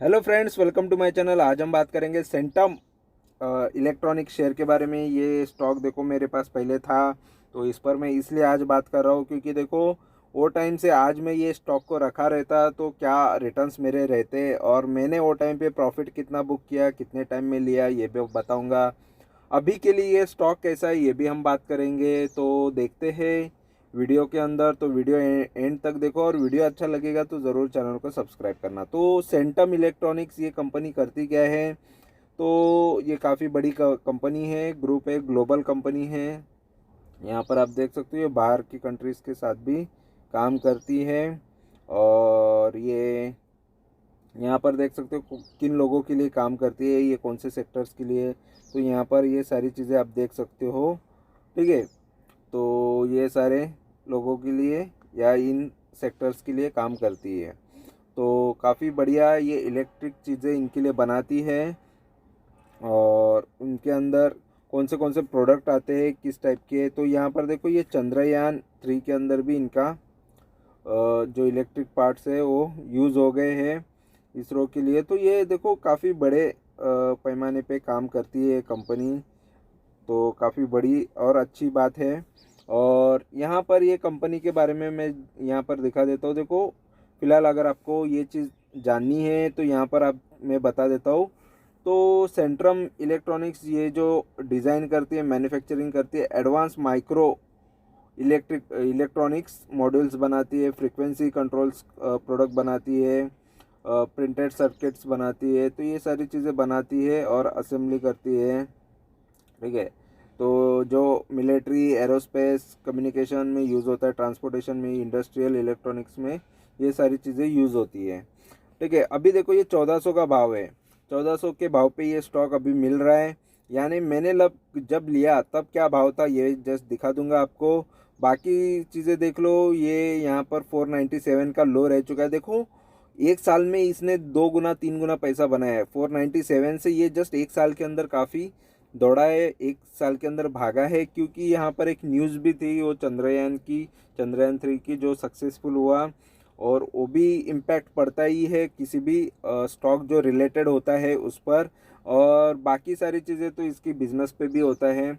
Hello friends, welcome to my channel. आज हम बात करेंगे सेंटम इलेक्ट्रॉनिक शेयर के बारे में। ये स्टॉक देखो मेरे पास पहले था, तो इस पर मैं इसलिए आज बात कर रहा हूँ क्योंकि देखो वो टाइम से आज मैं ये स्टॉक को रखा रहता तो क्या रिटर्न्स मेरे रहते, और मैंने वो टाइम पे प्रॉफिट कितना बुक किया, कितने टाइम में लिया, ये भी बताऊँगा। अभी के लिए ये स्टॉक कैसा है ये भी हम बात करेंगे। तो देखते हैं वीडियो के अंदर। तो वीडियो एंड तक देखो, और वीडियो अच्छा लगेगा तो ज़रूर चैनल को सब्सक्राइब करना। तो सेंटम इलेक्ट्रॉनिक्स ये कंपनी करती क्या है? तो ये काफ़ी बड़ी कंपनी है, ग्रुप है, ग्लोबल कंपनी है। यहाँ पर आप देख सकते हो ये बाहर की कंट्रीज़ के साथ भी काम करती है। और ये यहाँ पर देख सकते हो किन लोगों के लिए काम करती है, ये कौन से सेक्टर्स के लिए। तो यहाँ पर ये सारी चीज़ें आप देख सकते हो, ठीक है। तो ये सारे लोगों के लिए या इन सेक्टर्स के लिए काम करती है। तो काफ़ी बढ़िया ये इलेक्ट्रिक चीज़ें इनके लिए बनाती है। और उनके अंदर कौन से प्रोडक्ट आते हैं, किस टाइप के। तो यहाँ पर देखो ये चंद्रयान 3 के अंदर भी इनका जो इलेक्ट्रिक पार्ट्स है वो यूज़ हो गए हैं इसरो के लिए। तो ये देखो काफ़ी बड़े पैमाने पे काम करती है कंपनी, तो काफ़ी बड़ी और अच्छी बात है। और यहाँ पर ये कंपनी के बारे में मैं यहाँ पर दिखा देता हूँ। देखो फ़िलहाल अगर आपको ये चीज़ जाननी है तो यहाँ पर आप मैं बता देता हूँ। तो सेंट्रम इलेक्ट्रॉनिक्स ये जो डिज़ाइन करती है, मैन्युफैक्चरिंग करती है, एडवांस माइक्रो इलेक्ट्रॉनिक्स मॉड्यूल्स बनाती है, फ्रीक्वेंसी कंट्रोल्स प्रोडक्ट बनाती है, प्रिंटेड सर्किट्स बनाती है। तो ये सारी चीज़ें बनाती है और असेंबली करती है, ठीक है। तो जो मिलिट्री, एरोस्पेस, कम्युनिकेशन में यूज़ होता है, ट्रांसपोर्टेशन में, इंडस्ट्रियल इलेक्ट्रॉनिक्स में ये सारी चीज़ें यूज़ होती है, ठीक है। अभी देखो ये 1400 का भाव है, 1400 के भाव पे ये स्टॉक अभी मिल रहा है। यानी मैंने जब लिया तब क्या भाव था ये जस्ट दिखा दूंगा आपको। बाकी चीज़ें देख लो, ये यहाँ पर 497 का लो रह चुका है। देखो एक साल में इसने 2 गुना 3 गुना पैसा बनाया है। 497 से ये जस्ट एक साल के अंदर काफ़ी दौड़ा है, एक साल के अंदर भागा है। क्योंकि यहाँ पर एक न्यूज़ भी थी वो चंद्रयान 3 की जो सक्सेसफुल हुआ, और वो भी इम्पैक्ट पड़ता ही है किसी भी स्टॉक जो रिलेटेड होता है उस पर। और बाकी सारी चीज़ें तो इसकी बिजनेस पे भी होता है।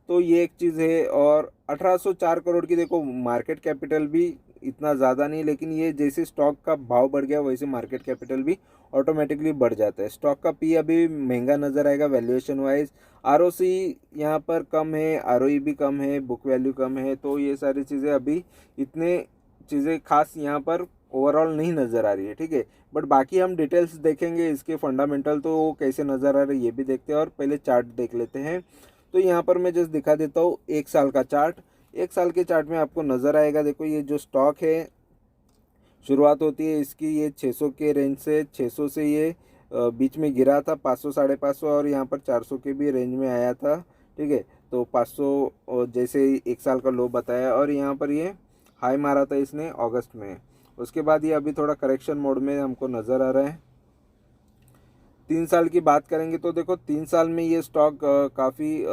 तो ये एक चीज़ है। और 1804 करोड़ की देखो मार्केट कैपिटल भी इतना ज़्यादा नहीं, लेकिन ये जैसे स्टॉक का भाव बढ़ गया वैसे मार्केट कैपिटल भी ऑटोमेटिकली बढ़ जाता है। स्टॉक का पी अभी महंगा नज़र आएगा वैल्यूएशन वाइज। आरओसी यहाँ पर कम है, आरओई भी कम है, बुक वैल्यू कम है। तो ये सारी चीज़ें अभी इतने चीज़ें खास यहाँ पर ओवरऑल नहीं नज़र आ रही है, ठीक है। बट बाकी हम डिटेल्स देखेंगे, इसके फंडामेंटल तो कैसे नज़र आ रहे हैं ये भी देखते हैं। और पहले चार्ट देख लेते हैं। तो यहाँ पर मैं जस्ट दिखा देता हूँ एक साल का चार्ट। एक साल के चार्ट में आपको नज़र आएगा। देखो ये जो स्टॉक है, शुरुआत होती है इसकी ये 600 के रेंज से। 600 से ये बीच में गिरा था 500 550, और यहाँ पर 400 के भी रेंज में आया था, ठीक है। तो 500 जैसे एक साल का लो बताया, और यहाँ पर ये हाई मारा था इसने अगस्त में। उसके बाद ये अभी थोड़ा करेक्शन मोड में हमको नज़र आ रहा है। 3 साल की बात करेंगे तो देखो 3 साल में ये स्टॉक काफ़ी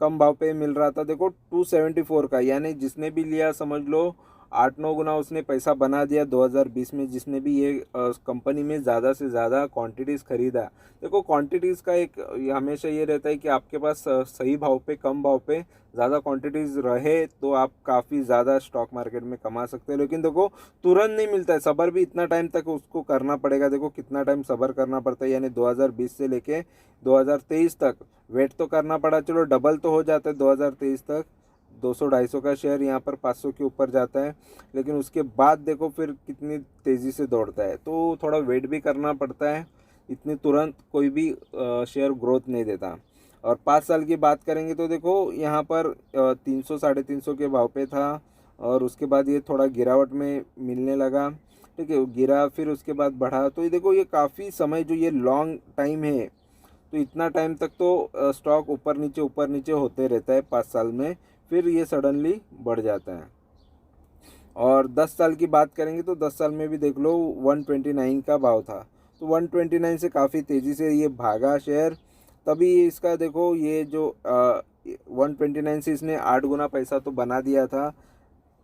कम भाव पे मिल रहा था। देखो 274 का, यानी जिसने भी लिया समझ लो 8-9 गुना उसने पैसा बना दिया 2020 में। जिसने भी ये कंपनी में ज़्यादा से ज़्यादा क्वांटिटीज़ खरीदा। देखो क्वांटिटीज़ का एक हमेशा ये रहता है कि आपके पास सही भाव पे, कम भाव पे ज़्यादा क्वांटिटीज़ रहे तो आप काफ़ी ज़्यादा स्टॉक मार्केट में कमा सकते हो। लेकिन देखो तुरंत नहीं मिलता है, सब्र भी इतना टाइम तक उसको करना पड़ेगा। देखो कितना टाइम सब्र करना पड़ता है, यानी 2020 से लेके 2023 तक वेट तो करना पड़ा। चलो डबल तो हो जाता है 2023 तक, 200-250 का शेयर यहाँ पर 500 के ऊपर जाता है। लेकिन उसके बाद देखो फिर कितनी तेज़ी से दौड़ता है, तो थोड़ा वेट भी करना पड़ता है। इतनी तुरंत कोई भी शेयर ग्रोथ नहीं देता। और 5 साल की बात करेंगे तो देखो यहाँ पर 300-350 के भाव पे था, और उसके बाद ये थोड़ा गिरावट में मिलने लगा, ठीक है। वो गिरा फिर उसके बाद बढ़ा। तो ये देखो ये काफ़ी समय जो ये लॉन्ग टाइम है, तो इतना टाइम तक तो स्टॉक ऊपर नीचे होते रहता है 5 साल में। फिर ये सडनली बढ़ जाता है। और 10 साल की बात करेंगे तो 10 साल में भी देख लो 129 का भाव था। तो 129 से काफ़ी तेज़ी से ये भागा शेयर। तभी इसका देखो ये जो 129 से इसने 8 गुना पैसा तो बना दिया था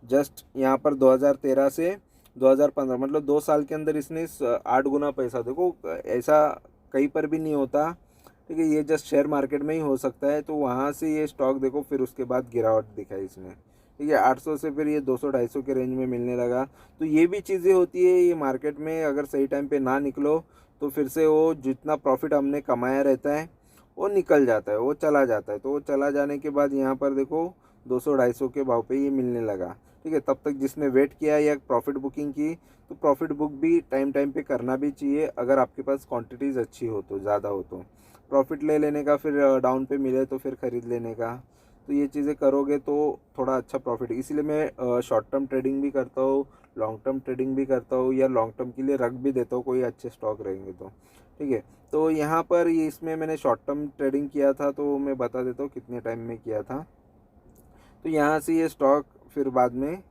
जस्ट यहाँ पर 2013 से। 2015 मतलब 2 साल के अंदर इसने 8 गुना पैसा, देखो ऐसा कहीं पर भी नहीं होता। ठीक है, ये जस्ट शेयर मार्केट में ही हो सकता है। तो वहाँ से ये स्टॉक देखो फिर उसके बाद गिरावट दिखाई इसने। ठीक है, 800 से फिर ये 200-250 के रेंज में मिलने लगा। तो ये भी चीज़ें होती है ये मार्केट में, अगर सही टाइम पे ना निकलो तो फिर से वो जितना प्रॉफिट हमने कमाया रहता है वो निकल जाता है, वो चला जाता है। तो वो चला जाने के बाद यहाँ पर देखो 200-250 के भाव पे ये मिलने लगा। ठीक है, तब तक जिसने वेट किया या प्रॉफिट बुकिंग की, तो प्रॉफिट बुक भी टाइम टाइम पे करना भी चाहिए, अगर आपके पास क्वांटिटीज़ अच्छी हो तो, ज़्यादा हो तो। प्रॉफिट ले लेने का, फिर डाउन पे मिले तो फिर ख़रीद लेने का। तो ये चीज़ें करोगे तो थोड़ा अच्छा प्रॉफिट, इसीलिए मैं शॉर्ट टर्म ट्रेडिंग भी करता हूँ, लॉन्ग टर्म ट्रेडिंग भी करता हूँ, या लॉन्ग टर्म के लिए रख भी देता हूँ कोई अच्छे स्टॉक रहेंगे तो। ठीक है, तो यहाँ पर ये इसमें मैंने शॉर्ट टर्म ट्रेडिंग किया था, तो मैं बता देता हूँ कितने टाइम में किया था। तो यहाँ से ये स्टॉक फिर बाद में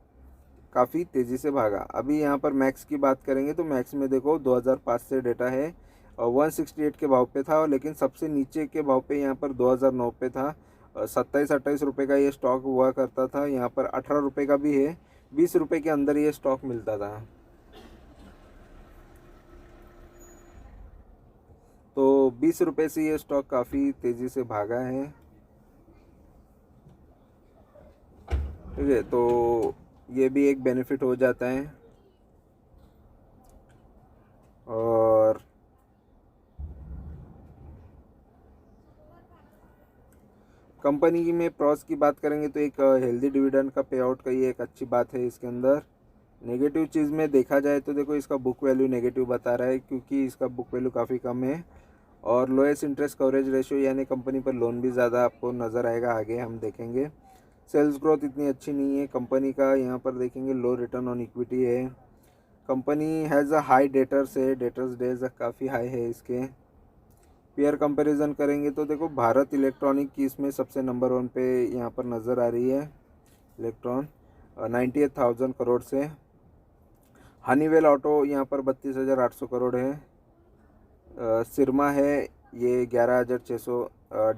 काफ़ी तेज़ी से भागा। अभी यहाँ पर मैक्स की बात करेंगे तो मैक्स में देखो 2005 से डेटा है, और 168 के भाव पे था, लेकिन सबसे नीचे के भाव पे यहाँ पर 2009 पे था। 27-28 रुपये का ये स्टॉक हुआ करता था। यहाँ पर 18 रुपये का भी है, 20 रुपये के अंदर ये स्टॉक मिलता था। तो 20 रुपये से ये स्टॉक काफ़ी तेज़ी से भागा है। ठीक है, तो ये भी एक बेनिफिट हो जाता है। और कंपनी में प्रॉस की बात करेंगे तो एक हेल्दी डिविडेंड का पे आउट का ये एक अच्छी बात है इसके अंदर। नेगेटिव चीज़ में देखा जाए तो देखो इसका बुक वैल्यू नेगेटिव बता रहा है, क्योंकि इसका बुक वैल्यू काफ़ी कम है। और लोएस्ट इंटरेस्ट कवरेज रेशियो, यानी कंपनी पर लोन भी ज़्यादा आपको नज़र आएगा, आगे हम देखेंगे। सेल्स ग्रोथ इतनी अच्छी नहीं है कंपनी का, यहाँ पर देखेंगे लो रिटर्न ऑन इक्विटी है। Company has a high debtors है, डेटर्स डेज काफ़ी हाई है इसके। पेयर कंपैरिजन करेंगे तो देखो भारत इलेक्ट्रॉनिक की इसमें सबसे नंबर 1 पे यहाँ पर नज़र आ रही है, इलेक्ट्रॉन 98,000 करोड़ से। हनीवेल ऑटो यहाँ पर 32,800 करोड़ है। सिरमा है ये 11,600।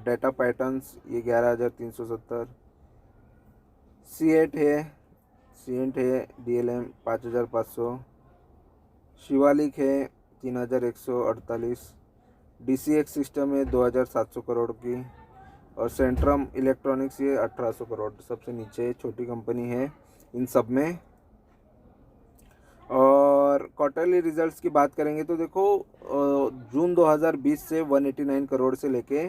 डेटा पैटर्न्स ये 11,370। सीएट है, डीएलएम 5,500। शिवालिक है 3,148। डीसीएक्स सिस्टम है 2,700 करोड़ की। और सेंट्रम इलेक्ट्रॉनिक्स ये 1,800 करोड़, सबसे नीचे छोटी कंपनी है इन सब में। और क्वार्टरली रिजल्ट्स की बात करेंगे तो देखो जून 2020 से 189 करोड़ से लेके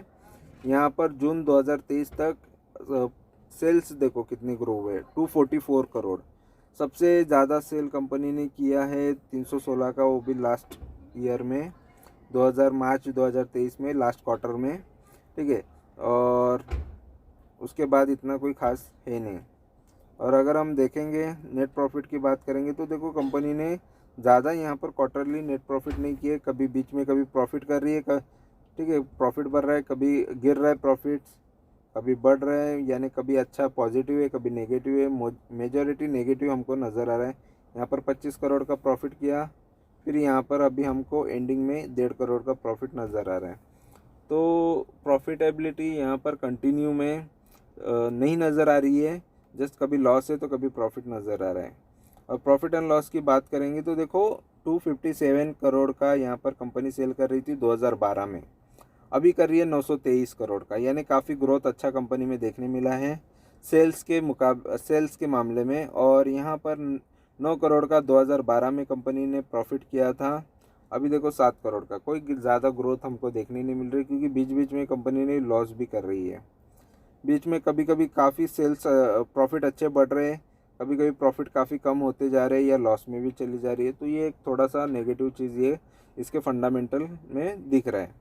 यहाँ पर जून 2023 तक सेल्स देखो कितनी ग्रो हुए, 244 करोड़। सबसे ज़्यादा सेल कंपनी ने किया है 316 का, वो भी लास्ट ईयर में मार्च 2023 में, लास्ट क्वार्टर में। ठीक है, और उसके बाद इतना कोई खास है नहीं। और अगर हम देखेंगे नेट प्रॉफिट की बात करेंगे तो देखो कंपनी ने ज़्यादा यहाँ पर क्वार्टरली नेट प्रॉफिट नहीं किए, कभी बीच में कभी प्रॉफिट कर रही है, ठीक है प्रॉफिट बढ़ रहा है, कभी गिर रहा है प्रॉफिट्स, कभी बढ़ रहा है, यानी कभी अच्छा पॉजिटिव है कभी नेगेटिव है। मेजॉरिटी नेगेटिव हमको नज़र आ रहा है। यहाँ पर 25 करोड़ का प्रॉफिट किया, फिर यहाँ पर अभी हमको एंडिंग में 1.5 करोड़ का प्रॉफिट नज़र आ रहा है। तो प्रॉफिटेबिलिटी यहाँ पर कंटिन्यू में नहीं नज़र आ रही है, जस्ट कभी लॉस है तो कभी प्रॉफिट नज़र आ रहा है। और प्रॉफिट एंड लॉस की बात करेंगे तो देखो 257 करोड़ का यहाँ पर कंपनी सेल कर रही थी 2012 में, अभी कर रही है 923 करोड़ का, यानी काफ़ी ग्रोथ अच्छा कंपनी में देखने मिला है सेल्स के मामले में। और यहाँ पर 9 करोड़ का 2012 में कंपनी ने प्रॉफिट किया था, अभी देखो 7 करोड़ का। कोई ज़्यादा ग्रोथ हमको देखने नहीं मिल रही, क्योंकि बीच बीच में कंपनी ने लॉस भी कर रही है। बीच में कभी कभी काफ़ी सेल्स प्रॉफिट अच्छे बढ़ रहे हैं, कभी कभी प्रॉफिट काफ़ी कम होते जा रहे हैं या लॉस में भी चली जा रही है। तो ये एक थोड़ा सा नेगेटिव चीज़ ये इसके फंडामेंटल में दिख रहा है।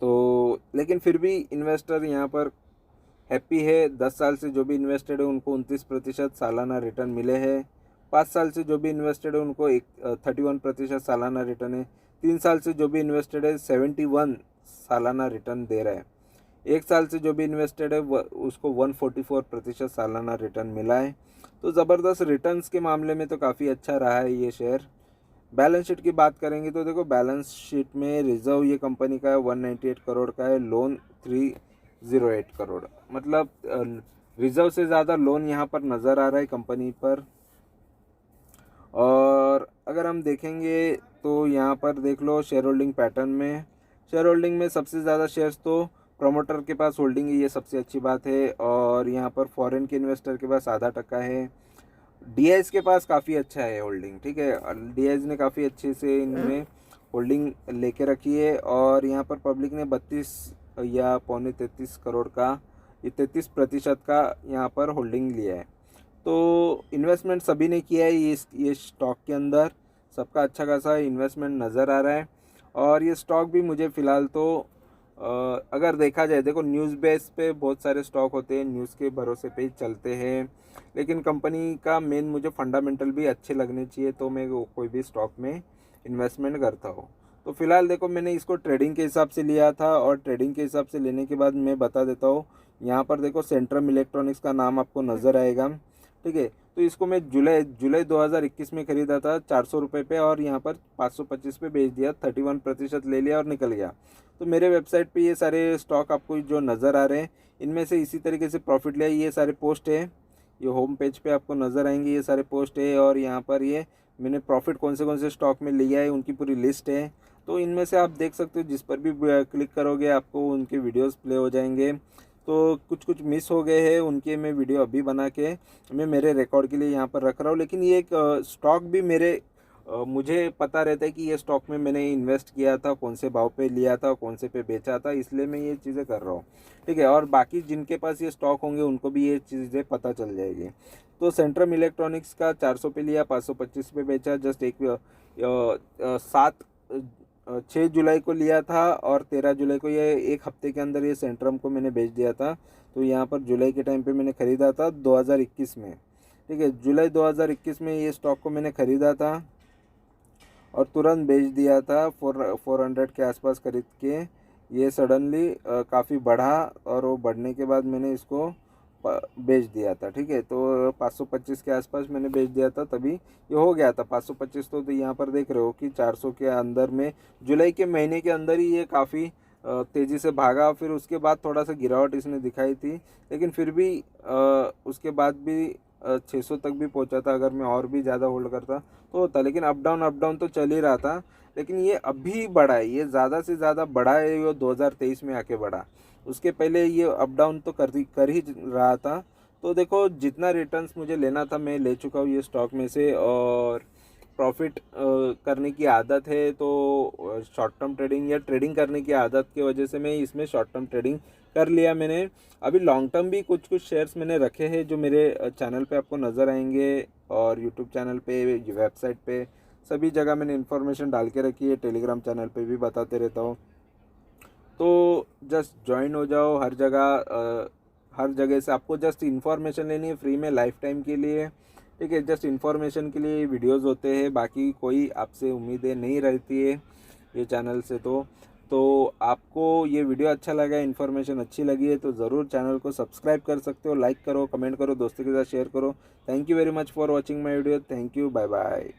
तो लेकिन फिर भी इन्वेस्टर यहाँ पर हैप्पी है। 10 साल से जो भी इन्वेस्टेड है उनको 29% सालाना रिटर्न मिले हैं। 5 साल से जो भी इन्वेस्टेड है उनको 31% सालाना रिटर्न है। 3 साल से जो भी इन्वेस्टेड है 71 सालाना रिटर्न दे रहा है। 1 साल से जो भी इन्वेस्टेड है उसको 144% सालाना रिटर्न मिला है। तो ज़बरदस्त रिटर्न्स के मामले में तो काफ़ी अच्छा रहा है ये शेयर। बैलेंस शीट की बात करेंगे तो देखो बैलेंस शीट में रिजर्व ये कंपनी का है 198 करोड़ का है, लोन 308 करोड़, मतलब रिजर्व से ज़्यादा लोन यहाँ पर नज़र आ रहा है कंपनी पर। और अगर हम देखेंगे तो यहाँ पर देख लो शेयर होल्डिंग पैटर्न में, शेयर होल्डिंग में सबसे ज़्यादा शेयर्स तो प्रोमोटर के पास होल्डिंग है, ये सबसे अच्छी बात है। और यहाँ पर फॉरेन के इन्वेस्टर के पास ½ है। डीआईएस के पास काफ़ी अच्छा है होल्डिंग, ठीक है, डीआईएस ने काफ़ी अच्छे से इनमें होल्डिंग लेके रखी है। और यहाँ पर पब्लिक ने 32 या पौने 33 करोड़ का, ये 33% का यहाँ पर होल्डिंग लिया है। तो इन्वेस्टमेंट सभी ने किया है ये स्टॉक के अंदर, सबका अच्छा खासा इन्वेस्टमेंट नज़र आ रहा है। और ये स्टॉक भी मुझे फ़िलहाल तो अगर देखा जाए, देखो न्यूज़ बेस पे बहुत सारे स्टॉक होते हैं, न्यूज़ के भरोसे पे ही चलते हैं, लेकिन कंपनी का मेन मुझे फंडामेंटल भी अच्छे लगने चाहिए तो मैं कोई भी स्टॉक में इन्वेस्टमेंट करता हूँ। तो फिलहाल देखो मैंने इसको ट्रेडिंग के हिसाब से लिया था, और ट्रेडिंग के हिसाब से लेने के बाद मैं बता देता हूँ। यहाँ पर देखो सेंट्रम इलेक्ट्रॉनिक्स का नाम आपको नज़र आएगा, ठीक है। तो इसको मैं जुलाई 2021 में ख़रीदा था 400 रुपये पे, और यहाँ पर 525 पे बेच दिया, 31% ले लिया और निकल गया। तो मेरे वेबसाइट पे ये सारे स्टॉक आपको जो नज़र आ रहे हैं, इनमें से इसी तरीके से प्रॉफिट लिया, ये सारे पोस्ट है, ये होम पेज पे आपको नज़र आएंगे, ये सारे पोस्ट है। और यहाँ पर ये मैंने प्रॉफिट कौन से स्टॉक में लिया है उनकी पूरी लिस्ट है। तो इनमें से आप देख सकते हो, जिस पर भी क्लिक करोगे आपको उनके वीडियोस प्ले हो जाएंगे। तो कुछ मिस हो गए हैं, उनके मैं वीडियो अभी बना के मैं मेरे रिकॉर्ड के लिए यहाँ पर रख रहा हूँ। लेकिन ये एक स्टॉक भी मुझे पता रहता है कि ये स्टॉक में मैंने इन्वेस्ट किया था, कौन से भाव पे लिया था, कौन से पे बेचा था, इसलिए मैं ये चीज़ें कर रहा हूँ, ठीक है। और बाकी जिनके पास ये स्टॉक होंगे उनको भी ये चीज़ें पता चल जाएगी। तो सेंट्रम इलेक्ट्रॉनिक्स का 400 पे लिया, 525 पे बेचा, जस्ट एक 6 जुलाई को लिया था, और 13 जुलाई को, ये एक हफ्ते के अंदर ये सेंट्रम को मैंने बेच दिया था। तो यहाँ पर जुलाई के टाइम पे मैंने ख़रीदा था 2021 में, ठीक है, जुलाई 2021 में ये स्टॉक को मैंने ख़रीदा था और तुरंत बेच दिया था 400 के आसपास खरीद के। ये सडनली काफ़ी बढ़ा, और वो बढ़ने के बाद मैंने इसको बेच दिया था, ठीक है। तो 525 के आसपास मैंने बेच दिया था, तभी ये हो गया था 525। तो यहाँ पर देख रहे हो कि 400 के अंदर में जुलाई के महीने के अंदर ही ये काफ़ी तेज़ी से भागा। फिर उसके बाद थोड़ा सा गिरावट इसने दिखाई थी, लेकिन फिर भी उसके बाद भी 600 तक भी पहुंचा था। अगर मैं और भी ज़्यादा होल्ड करता तो होता, लेकिन अप डाउन तो चल ही रहा था। लेकिन ये अभी बढ़ा है, ये ज़्यादा से ज़्यादा बढ़ा है, ये 2023 में आके बढ़ा। उसके पहले ये अप डाउन तो कर ही रहा था। तो देखो जितना रिटर्न्स मुझे लेना था मैं ले चुका हूँ ये स्टॉक में से। और प्रॉफिट करने की आदत है, तो शॉर्ट टर्म ट्रेडिंग या ट्रेडिंग करने की आदत की वजह से मैं इसमें शॉर्ट टर्म ट्रेडिंग कर लिया मैंने। अभी लॉन्ग टर्म भी कुछ शेयर्स मैंने रखे हैं जो मेरे चैनल पे आपको नज़र आएंगे, और यूट्यूब चैनल पे, वेबसाइट पे, सभी जगह मैंने इन्फॉर्मेशन डाल के रखी है, टेलीग्राम चैनल पे भी बताते रहता हूँ। तो जस्ट ज्वाइन हो जाओ, हर जगह से आपको जस्ट इन्फॉर्मेशन लेनी है फ्री में लाइफ टाइम के लिए, ठीक है। जस्ट इन्फॉर्मेशन के लिए वीडियोस होते हैं, बाकी कोई आपसे उम्मीदें नहीं रहती है ये चैनल से। तो आपको ये वीडियो अच्छा लगा, इन्फॉर्मेशन अच्छी लगी है तो ज़रूर चैनल को सब्सक्राइब कर सकते हो, लाइक करो, कमेंट करो, दोस्तों के साथ शेयर करो। Thank you very much for watching my video. Thank you, bye bye.